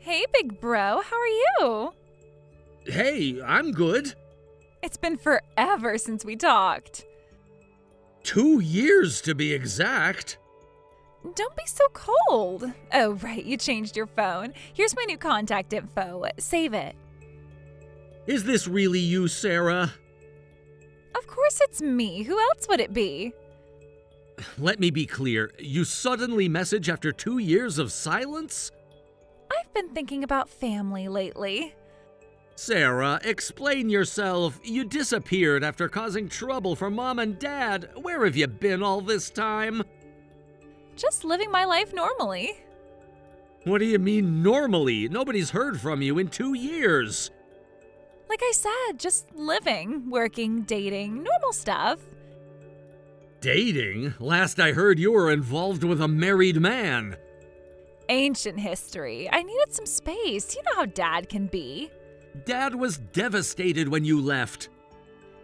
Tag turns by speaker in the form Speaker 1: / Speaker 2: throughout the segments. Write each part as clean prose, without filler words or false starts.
Speaker 1: Hey, big bro, how are you?
Speaker 2: Hey, I'm good.
Speaker 1: It's been forever since we talked.
Speaker 2: 2 years to be exact.
Speaker 1: Don't be so cold. Oh, right, you changed your phone. Here's my new contact info. Save it.
Speaker 2: Is this really you, Sarah?
Speaker 1: Of course it's me. Who else would it be?
Speaker 2: Let me be clear. You suddenly message after 2 years of silence?
Speaker 1: I've been thinking about family lately.
Speaker 2: Sarah, explain yourself. You disappeared after causing trouble for Mom and Dad. Where have you been all this time?
Speaker 1: Just living my life normally.
Speaker 2: What do you mean normally? Nobody's heard from you in 2 years.
Speaker 1: Like I said, just living, working, dating, normal stuff.
Speaker 2: Dating? Last I heard you were involved with a married man.
Speaker 1: Ancient history. I needed some space. You know how Dad can be.
Speaker 2: Dad was devastated when you left.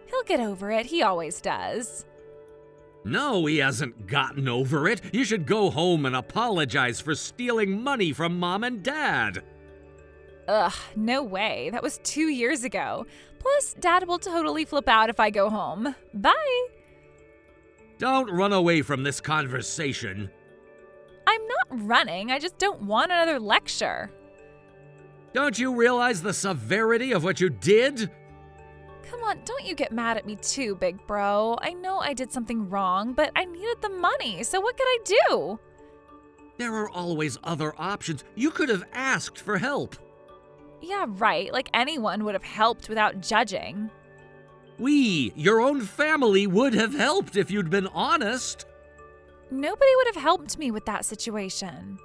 Speaker 1: He'll get over it. He always does.
Speaker 2: No, he hasn't gotten over it. You should go home and apologize for stealing money from Mom and Dad.
Speaker 1: Ugh, no way. That was 2 years ago. Plus, Dad will totally flip out if I go home. Bye.
Speaker 2: Don't run away from this conversation.
Speaker 1: I'm not running. I just don't want another lecture.
Speaker 2: Don't you realize the severity of what you did?
Speaker 1: Come on, don't you get mad at me too, big bro. I know I did something wrong, but I needed the money, so what could I do?
Speaker 2: There are always other options. You could have asked for help.
Speaker 1: Yeah, right. Like anyone would have helped without judging.
Speaker 2: We, your own family, would have helped if you'd been honest.
Speaker 1: Nobody would have helped me with that situation.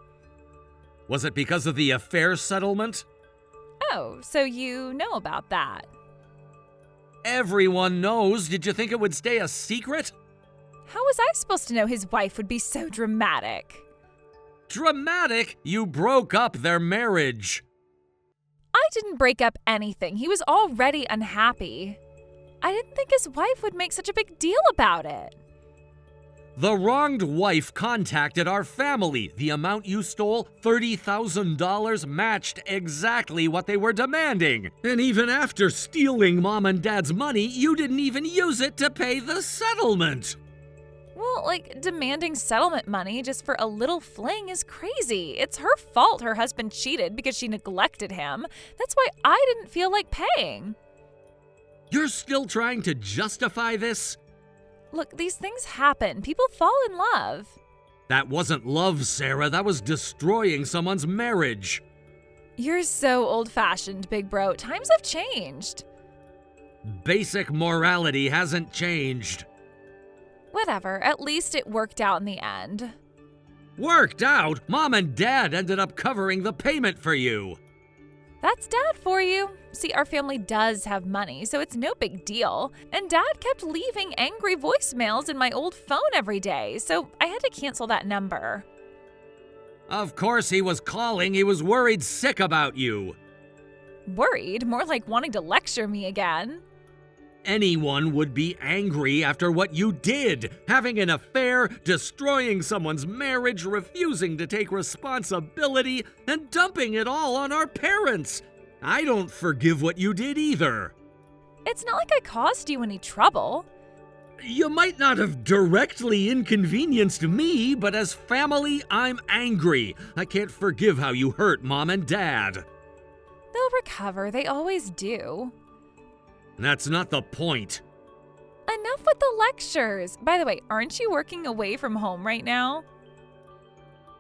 Speaker 2: Was it because of the affair settlement?
Speaker 1: Oh, so you know about that.
Speaker 2: Everyone knows. Did you think it would stay a secret?
Speaker 1: How was I supposed to know his wife would be so dramatic?
Speaker 2: Dramatic? You broke up their marriage.
Speaker 1: I didn't break up anything. He was already unhappy. I didn't think his wife would make such a big deal about it.
Speaker 2: The wronged wife contacted our family. The amount you stole, $30,000, matched exactly what they were demanding. And even after stealing Mom and Dad's money, you didn't even use it to pay the settlement.
Speaker 1: Well, like, demanding settlement money just for a little fling is crazy. It's her fault her husband cheated because she neglected him. That's why I didn't feel like paying.
Speaker 2: You're still trying to justify this?
Speaker 1: Look, these things happen. People fall in love.
Speaker 2: That wasn't love, Sarah. That was destroying someone's marriage.
Speaker 1: You're so old-fashioned, big bro. Times have changed.
Speaker 2: Basic morality hasn't changed.
Speaker 1: Whatever. At least it worked out in the end.
Speaker 2: Worked out? Mom and Dad ended up covering the payment for you.
Speaker 1: That's Dad for you. See, our family does have money, so it's no big deal. And Dad kept leaving angry voicemails in my old phone every day, so I had to cancel that number.
Speaker 2: Of course he was calling. He was worried sick about you.
Speaker 1: Worried? More like wanting to lecture me again.
Speaker 2: Anyone would be angry after what you did. Having an affair, destroying someone's marriage, refusing to take responsibility, and dumping it all on our parents. I don't forgive what you did either.
Speaker 1: It's not like I caused you any trouble.
Speaker 2: You might not have directly inconvenienced me, but as family, I'm angry. I can't forgive how you hurt Mom and Dad.
Speaker 1: They'll recover. They always do.
Speaker 2: That's not the point.
Speaker 1: Enough with the lectures. By the way, aren't you working away from home right now?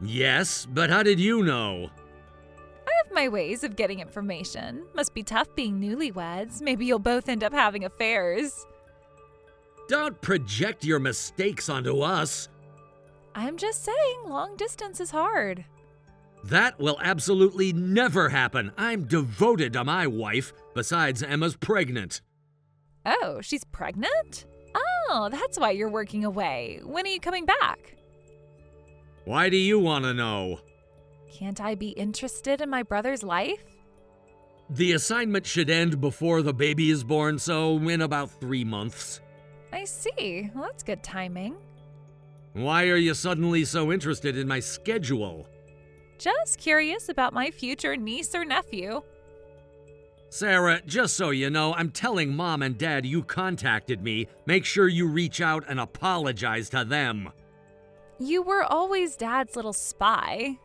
Speaker 2: Yes, but how did you know?
Speaker 1: I have my ways of getting information. Must be tough being newlyweds. Maybe you'll both end up having affairs.
Speaker 2: Don't project your mistakes onto us.
Speaker 1: I'm just saying, long distance is hard.
Speaker 2: That will absolutely never happen. I'm devoted to my wife. Besides, Emma's pregnant.
Speaker 1: Oh, she's pregnant? Oh, that's why you're working away. When are you coming back?
Speaker 2: Why do you want to know?
Speaker 1: Can't I be interested in my brother's life?
Speaker 2: The assignment should end before the baby is born, so in about 3 months.
Speaker 1: I see. Well, that's good timing.
Speaker 2: Why are you suddenly so interested in my schedule?
Speaker 1: Just curious about my future niece or nephew.
Speaker 2: Sarah, just so you know, I'm telling Mom and Dad you contacted me. Make sure you reach out and apologize to them.
Speaker 1: You were always Dad's little spy.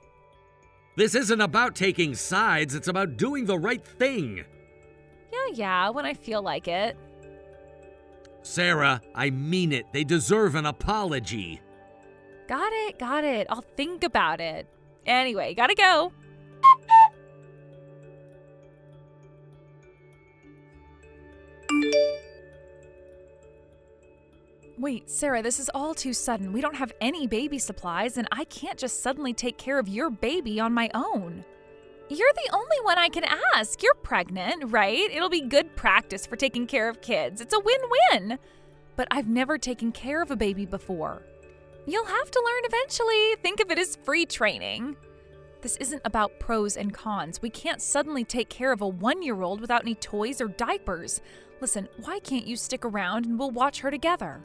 Speaker 2: This isn't about taking sides, it's about doing the right thing.
Speaker 1: Yeah, when I feel like it.
Speaker 2: Sarah, I mean it. They deserve an apology.
Speaker 1: Got it. I'll think about it. Anyway, gotta go. Wait, Sarah, this is all too sudden. We don't have any baby supplies, and I can't just suddenly take care of your baby on my own. You're the only one I can ask. You're pregnant, right? It'll be good practice for taking care of kids. It's a win-win. But I've never taken care of a baby before. You'll have to learn eventually. Think of it as free training. This isn't about pros and cons. We can't suddenly take care of a 1-year-old without any toys or diapers. Listen, why can't you stick around and we'll watch her together?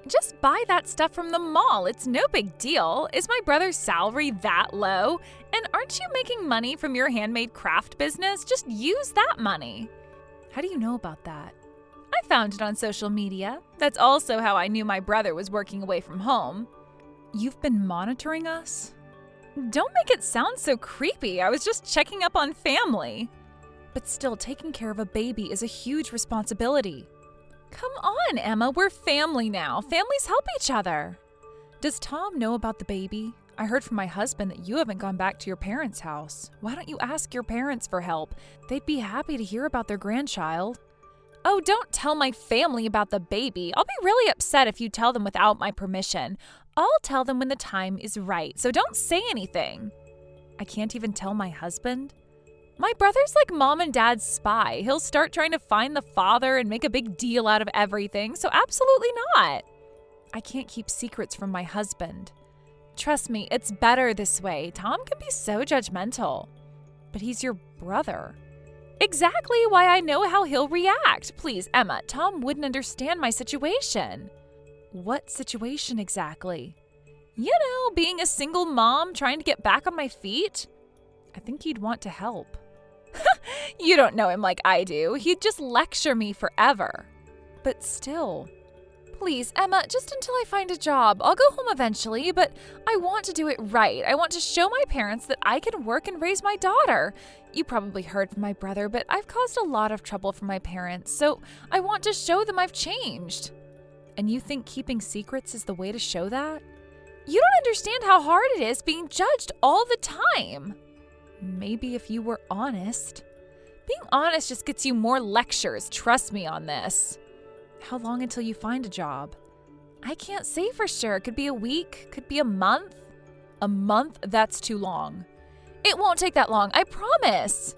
Speaker 1: Just buy that stuff from the mall. It's no big deal. Is my brother's salary that low? And aren't you making money from your handmade craft business? Just use that money. How do you know about that? I found it on social media. That's also how I knew my brother was working away from home. You've been monitoring us? Don't make it sound so creepy. I was just checking up on family. But still, taking care of a baby is a huge responsibility. Come on, Emma, we're family now. Families help each other. Does Tom know about the baby? I heard from my husband that you haven't gone back to your parents' house. Why don't you ask your parents for help? They'd be happy to hear about their grandchild. Oh, don't tell my family about the baby. I'll be really upset if you tell them without my permission. I'll tell them when the time is right, so don't say anything. I can't even tell my husband? My brother's like Mom and Dad's spy. He'll start trying to find the father and make a big deal out of everything, so absolutely not. I can't keep secrets from my husband. Trust me, it's better this way. Tom can be so judgmental. But he's your brother. Exactly why I know how he'll react. Please, Emma, Tom wouldn't understand my situation. What situation exactly? You know, being a single mom trying to get back on my feet. I think he'd want to help. You don't know him like I do. He'd just lecture me forever. But still. Please, Emma, just until I find a job. I'll go home eventually, but I want to do it right. I want to show my parents that I can work and raise my daughter. You probably heard from my brother, but I've caused a lot of trouble for my parents, so I want to show them I've changed. And you think keeping secrets is the way to show that? You don't understand how hard it is being judged all the time. Maybe if you were honest. Being honest just gets you more lectures, trust me on this. How long until you find a job? I can't say for sure. It could be a week, could be a month. A month? That's too long. It won't take that long, I promise.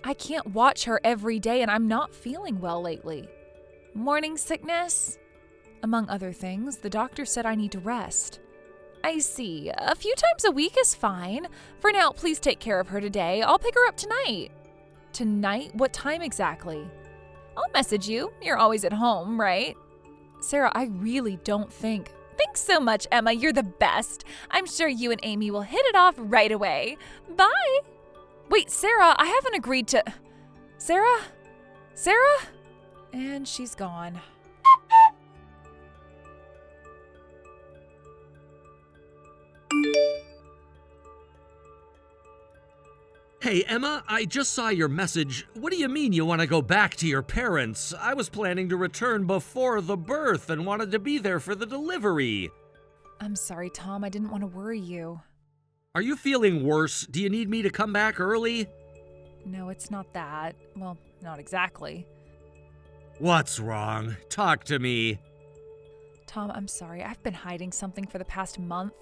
Speaker 1: I can't watch her every day and I'm not feeling well lately. Morning sickness? Among other things, the doctor said I need to rest. I see. A few times a week is fine. For now, please take care of her today. I'll pick her up tonight. Tonight? What time exactly? I'll message you. You're always at home, right? Sarah, I really don't think. Thanks so much, Emma. You're the best. I'm sure you and Amy will hit it off right away. Bye. Wait, Sarah, I haven't agreed to... Sarah? Sarah? And she's gone.
Speaker 2: Hey, Emma, I just saw your message. What do you mean you want to go back to your parents? I was planning to return before the birth and wanted to be there for the delivery.
Speaker 1: I'm sorry, Tom. I didn't want to worry you.
Speaker 2: Are you feeling worse? Do you need me to come back early?
Speaker 1: No, it's not that. Well, not exactly.
Speaker 2: What's wrong? Talk to me.
Speaker 1: Tom, I'm sorry. I've been hiding something for the past month.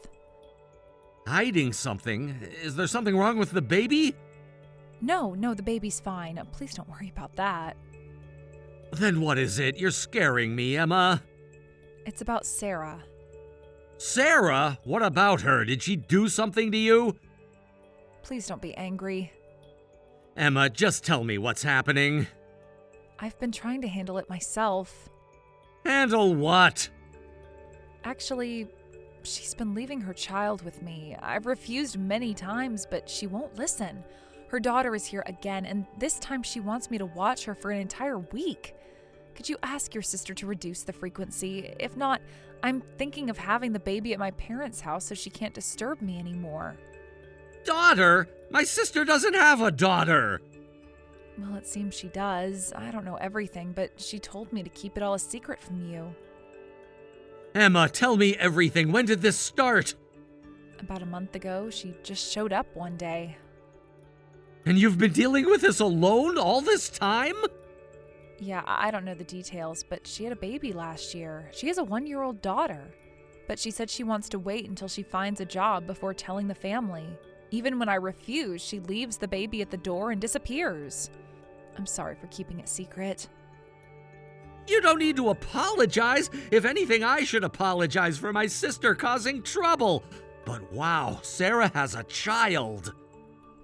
Speaker 2: Hiding something? Is there something wrong with the baby?
Speaker 1: No, the baby's fine. Please don't worry about that.
Speaker 2: Then what is it? You're scaring me, Emma.
Speaker 1: It's about Sarah.
Speaker 2: Sarah? What about her? Did she do something to you?
Speaker 1: Please don't be angry.
Speaker 2: Emma, just tell me what's happening.
Speaker 1: I've been trying to handle it myself.
Speaker 2: Handle what?
Speaker 1: Actually, She's been leaving her child with me. I've refused many times, but she won't listen. Her daughter is here again, and this time she wants me to watch her for an entire week. Could you ask your sister to reduce the frequency? If not, I'm thinking of having the baby at my parents' house so she can't disturb me anymore.
Speaker 2: Daughter? My sister doesn't have a daughter!
Speaker 1: Well, it seems she does. I don't know everything, but she told me to keep it all a secret from you.
Speaker 2: Emma, tell me everything. When did this start?
Speaker 1: About a month ago, she just showed up one day.
Speaker 2: And you've been dealing with this alone all this time?
Speaker 1: Yeah, I don't know the details, but she had a baby last year. She has a 1-year-old daughter. But she said she wants to wait until she finds a job before telling the family. Even when I refuse, she leaves the baby at the door and disappears. I'm sorry for keeping it secret.
Speaker 2: You don't need to apologize. If anything, I should apologize for my sister causing trouble. But wow, Sarah has a child.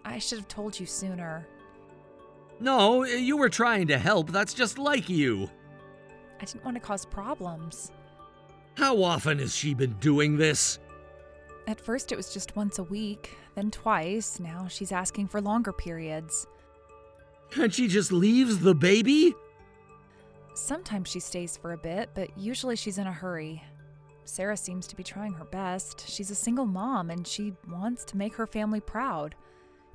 Speaker 1: I should have told you sooner.
Speaker 2: No, you were trying to help. That's just like you.
Speaker 1: I didn't want to cause problems.
Speaker 2: How often has she been doing this?
Speaker 1: At first it was just once a week, then twice. Now she's asking for longer periods.
Speaker 2: And she just leaves the baby?
Speaker 1: Sometimes she stays for a bit, but usually she's in a hurry. Sarah seems to be trying her best. She's a single mom and she wants to make her family proud.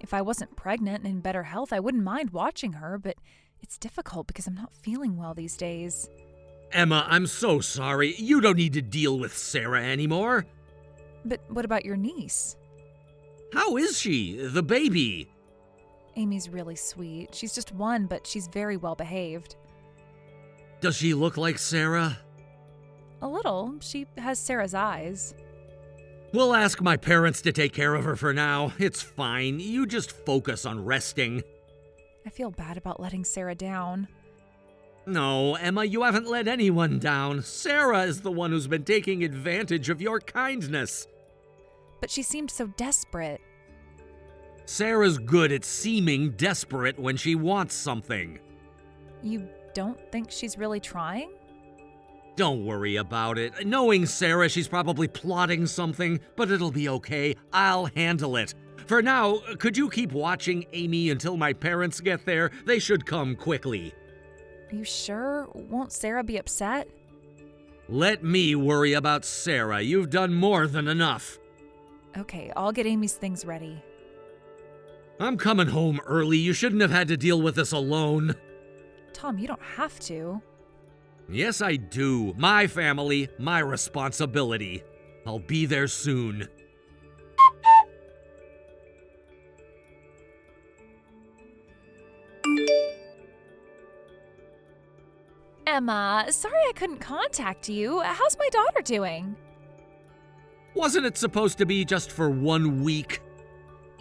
Speaker 1: If I wasn't pregnant and in better health, I wouldn't mind watching her, but it's difficult because I'm not feeling well these days.
Speaker 2: Emma, I'm so sorry. You don't need to deal with Sarah anymore.
Speaker 1: But what about your niece?
Speaker 2: How is she, the baby?
Speaker 1: Amy's really sweet. She's just 1, but she's very well behaved.
Speaker 2: Does she look like Sarah?
Speaker 1: A little. She has Sarah's eyes.
Speaker 2: We'll ask my parents to take care of her for now. It's fine. You just focus on resting.
Speaker 1: I feel bad about letting Sarah down.
Speaker 2: No, Emma, you haven't let anyone down. Sarah is the one who's been taking advantage of your kindness.
Speaker 1: But she seemed so desperate.
Speaker 2: Sarah's good at seeming desperate when she wants something.
Speaker 1: You don't think she's really trying?
Speaker 2: Don't worry about it. Knowing Sarah, she's probably plotting something, but it'll be okay. I'll handle it. For now, could you keep watching Amy until my parents get there? They should come quickly.
Speaker 1: Are you sure? Won't Sarah be upset?
Speaker 2: Let me worry about Sarah. You've done more than enough.
Speaker 1: Okay, I'll get Amy's things ready.
Speaker 2: I'm coming home early. You shouldn't have had to deal with this alone.
Speaker 1: Tom, you don't have to.
Speaker 2: Yes, I do. My family, my responsibility. I'll be there soon.
Speaker 1: Emma, sorry I couldn't contact you. How's my daughter doing?
Speaker 2: Wasn't it supposed to be just for 1 week?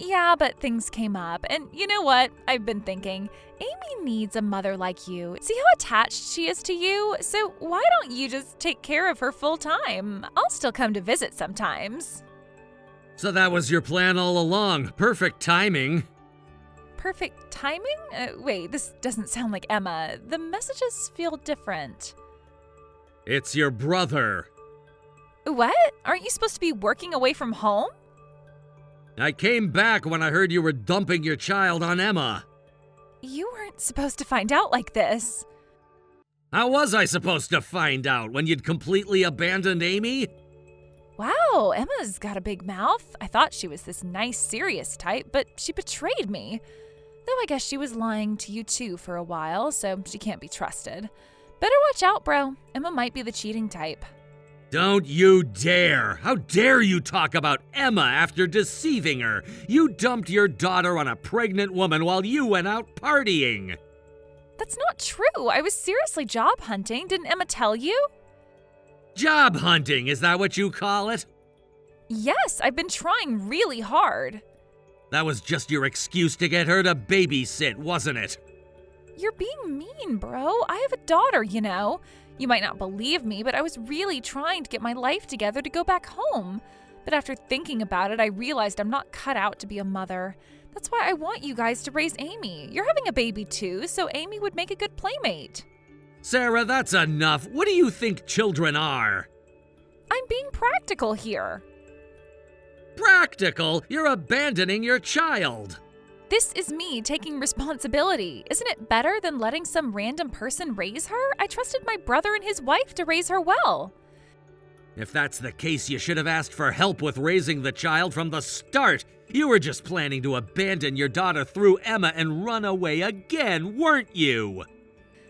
Speaker 1: Yeah, but things came up. And you know what? I've been thinking, Amy needs a mother like you. See how attached she is to you? So why don't you just take care of her full time? I'll still come to visit sometimes.
Speaker 2: So that was your plan all along. Perfect timing.
Speaker 1: Perfect timing? Wait, this doesn't sound like Emma. The messages feel different.
Speaker 2: It's your brother.
Speaker 1: What? Aren't you supposed to be working away from home?
Speaker 2: I came back when I heard you were dumping your child on Emma.
Speaker 1: You weren't supposed to find out like this.
Speaker 2: How was I supposed to find out? When you'd completely abandoned Amy?
Speaker 1: Wow, Emma's got a big mouth. I thought she was this nice, serious type, but she betrayed me. Though I guess she was lying to you too for a while, so she can't be trusted. Better watch out, bro. Emma might be the cheating type.
Speaker 2: Don't you dare! How dare you talk about Emma after deceiving her? You dumped your daughter on a pregnant woman while you went out partying.
Speaker 1: That's not true. I was seriously job hunting. Didn't Emma tell you?
Speaker 2: Job hunting, is that what you call it?
Speaker 1: Yes, I've been trying really hard.
Speaker 2: That was just your excuse to get her to babysit, wasn't it?
Speaker 1: You're being mean, bro. I have a daughter, you know. You might not believe me, but I was really trying to get my life together to go back home. But after thinking about it, I realized I'm not cut out to be a mother. That's why I want you guys to raise Amy. You're having a baby too, so Amy would make a good playmate.
Speaker 2: Sarah, that's enough. What do you think children are?
Speaker 1: I'm being practical here.
Speaker 2: Practical? You're abandoning your child.
Speaker 1: This is me taking responsibility. Isn't it better than letting some random person raise her? I trusted my brother and his wife to raise her well.
Speaker 2: If that's the case, you should have asked for help with raising the child from the start. You were just planning to abandon your daughter through Emma and run away again, weren't you?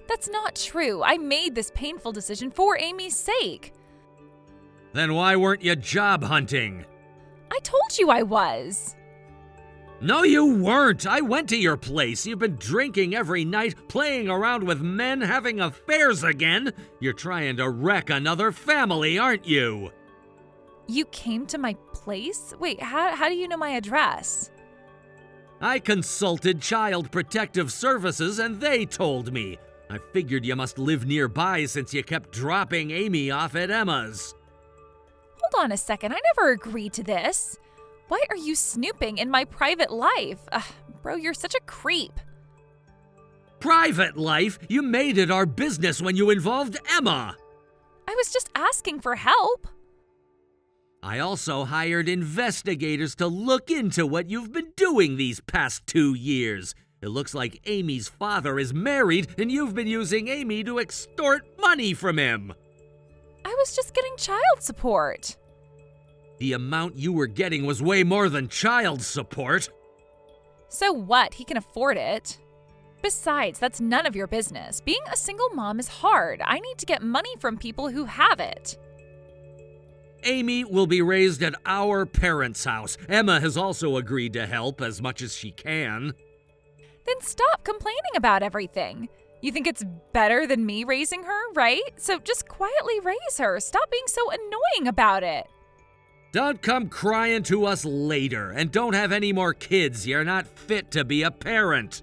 Speaker 1: That's not true. I made this painful decision for Amy's sake.
Speaker 2: Then why weren't you job hunting?
Speaker 1: I told you I was.
Speaker 2: No, you weren't. I went to your place. You've been drinking every night, playing around with men, having affairs again. You're trying to wreck another family, aren't you?
Speaker 1: You came to my place? Wait, how do you know my address?
Speaker 2: I consulted Child Protective Services and they told me. I figured you must live nearby since you kept dropping Amy off at Emma's.
Speaker 1: Hold on a second, I never agreed to this. Why are you snooping in my private life? Bro, you're such a creep.
Speaker 2: Private life? You made it our business when you involved Emma.
Speaker 1: I was just asking for help.
Speaker 2: I also hired investigators to look into what you've been doing these past 2 years. It looks like Amy's father is married and you've been using Amy to extort money from him.
Speaker 1: I was just getting child support.
Speaker 2: The amount you were getting was way more than child support.
Speaker 1: So what? He can afford it. Besides, that's none of your business. Being a single mom is hard. I need to get money from people who have it.
Speaker 2: Amy will be raised at our parents' house. Emma has also agreed to help as much as she can.
Speaker 1: Then stop complaining about everything. You think it's better than me raising her, right? So just quietly raise her. Stop being so annoying about it.
Speaker 2: Don't come crying to us later, and don't have any more kids. You're not fit to be a parent.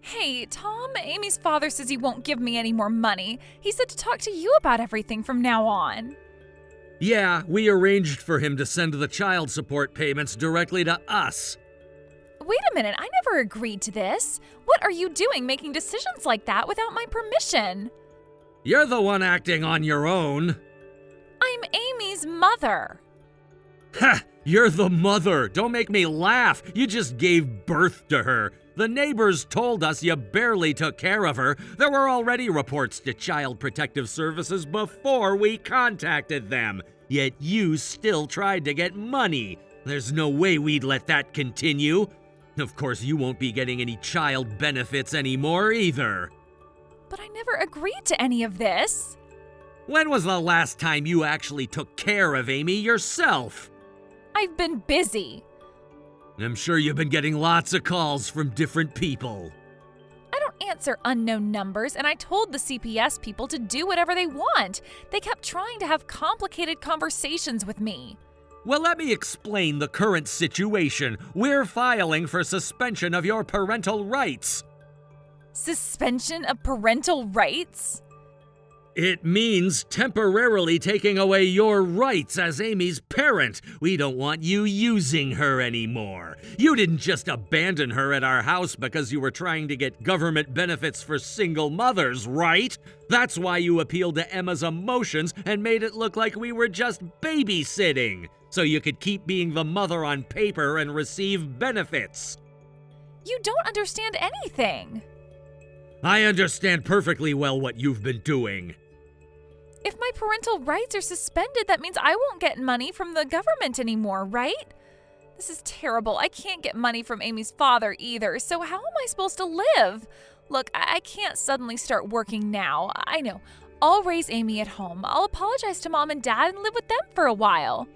Speaker 1: Hey, Tom, Amy's father says he won't give me any more money. He said to talk to you about everything from now on.
Speaker 2: Yeah, we arranged for him to send the child support payments directly to us.
Speaker 1: Wait a minute, I never agreed to this. What are you doing making decisions like that without my permission?
Speaker 2: You're the one acting on your own.
Speaker 1: I'm Amy's mother.
Speaker 2: Ha! You're the mother. Don't make me laugh. You just gave birth to her. The neighbors told us you barely took care of her. There were already reports to Child Protective Services before we contacted them. Yet you still tried to get money. There's no way we'd let that continue. Of course, you won't be getting any child benefits anymore either.
Speaker 1: But I never agreed to any of this.
Speaker 2: When was the last time you actually took care of Amy yourself?
Speaker 1: I've been busy.
Speaker 2: I'm sure you've been getting lots of calls from different people.
Speaker 1: I don't answer unknown numbers, and I told the CPS people to do whatever they want. They kept trying to have complicated conversations with me.
Speaker 2: Well, let me explain the current situation. We're filing for suspension of your parental rights.
Speaker 1: Suspension of parental rights?
Speaker 2: It means temporarily taking away your rights as Amy's parent. We don't want you using her anymore. You didn't just abandon her at our house because you were trying to get government benefits for single mothers, right? That's why you appealed to Emma's emotions and made it look like we were just babysitting, so you could keep being the mother on paper and receive benefits.
Speaker 1: You don't understand anything.
Speaker 2: I understand perfectly well what you've been doing.
Speaker 1: If my parental rights are suspended, that means I won't get money from the government anymore, right? This is terrible. I can't get money from Amy's father either, so how am I supposed to live? Look, I can't suddenly start working now. I know. I'll raise Amy at home. I'll apologize to Mom and Dad and live with them for a while.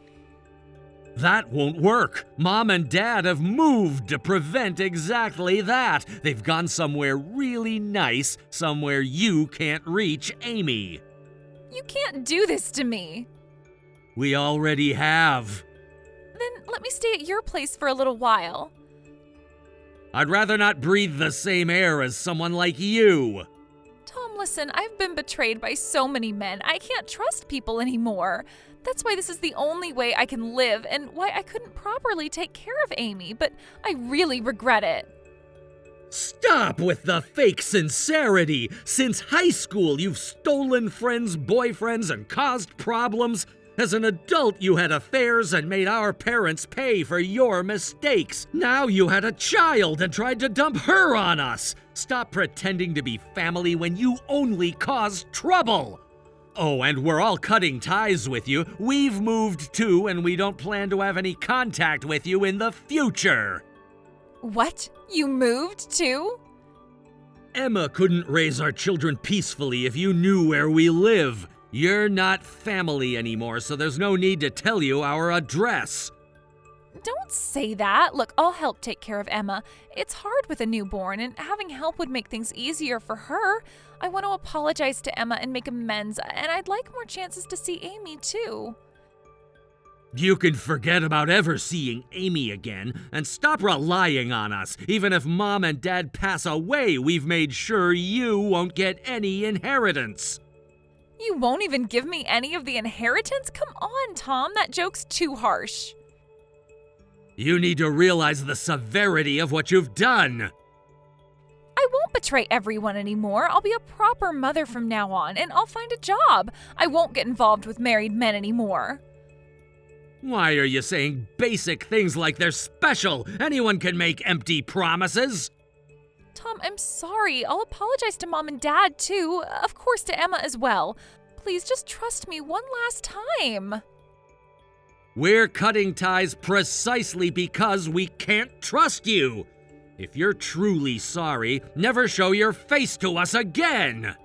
Speaker 2: That won't work. Mom and Dad have moved to prevent exactly that. They've gone somewhere really nice, somewhere you can't reach Amy.
Speaker 1: You can't do this to me.
Speaker 2: We already have.
Speaker 1: Then let me stay at your place for a little while.
Speaker 2: I'd rather not breathe the same air as someone like you.
Speaker 1: Tom, listen, I've been betrayed by so many men. I can't trust people anymore. That's why this is the only way I can live and why I couldn't properly take care of Amy, but I really regret it.
Speaker 2: Stop with the fake sincerity! Since high school, you've stolen friends' boyfriends and caused problems. As an adult, you had affairs and made our parents pay for your mistakes. Now you had a child and tried to dump her on us. Stop pretending to be family when you only cause trouble. Oh, and we're all cutting ties with you. We've moved too, and we don't plan to have any contact with you in the future.
Speaker 1: What? You moved too?
Speaker 2: Emma couldn't raise our children peacefully if you knew where we live. You're not family anymore, so there's no need to tell you our address.
Speaker 1: Don't say that. Look, I'll help take care of Emma. It's hard with a newborn, and having help would make things easier for her. I want to apologize to Emma and make amends, and I'd like more chances to see Amy too.
Speaker 2: You can forget about ever seeing Amy again and stop relying on us. Even if Mom and Dad pass away, we've made sure you won't get any inheritance.
Speaker 1: You won't even give me any of the inheritance? Come on, Tom, that joke's too harsh.
Speaker 2: You need to realize the severity of what you've done.
Speaker 1: I won't betray everyone anymore. I'll be a proper mother from now on, and I'll find a job. I won't get involved with married men anymore.
Speaker 2: Why are you saying basic things like they're special? Anyone can make empty promises.
Speaker 1: Tom, I'm sorry. I'll apologize to Mom and Dad, too. Of course, to Emma as well. Please just trust me one last time.
Speaker 2: We're cutting ties precisely because we can't trust you. If you're truly sorry, never show your face to us again.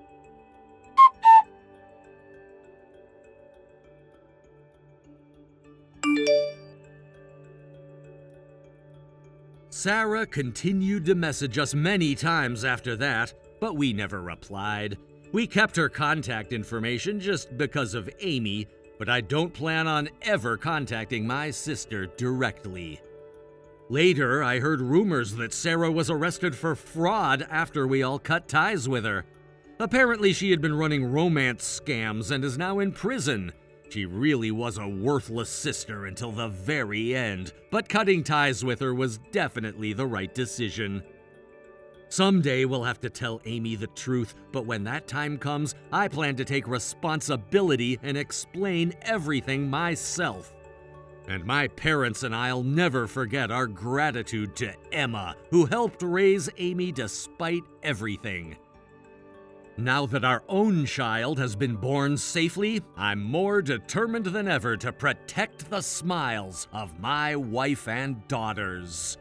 Speaker 2: Sarah continued to message us many times after that, but we never replied. We kept her contact information just because of Amy, but I don't plan on ever contacting my sister directly. Later, I heard rumors that Sarah was arrested for fraud after we all cut ties with her. Apparently, she had been running romance scams and is now in prison. She really was a worthless sister until the very end, but cutting ties with her was definitely the right decision. Someday we'll have to tell Amy the truth, but when that time comes, I plan to take responsibility and explain everything myself. And my parents and I'll never forget our gratitude to Emma, who helped raise Amy despite everything. Now that our own child has been born safely, I'm more determined than ever to protect the smiles of my wife and daughters.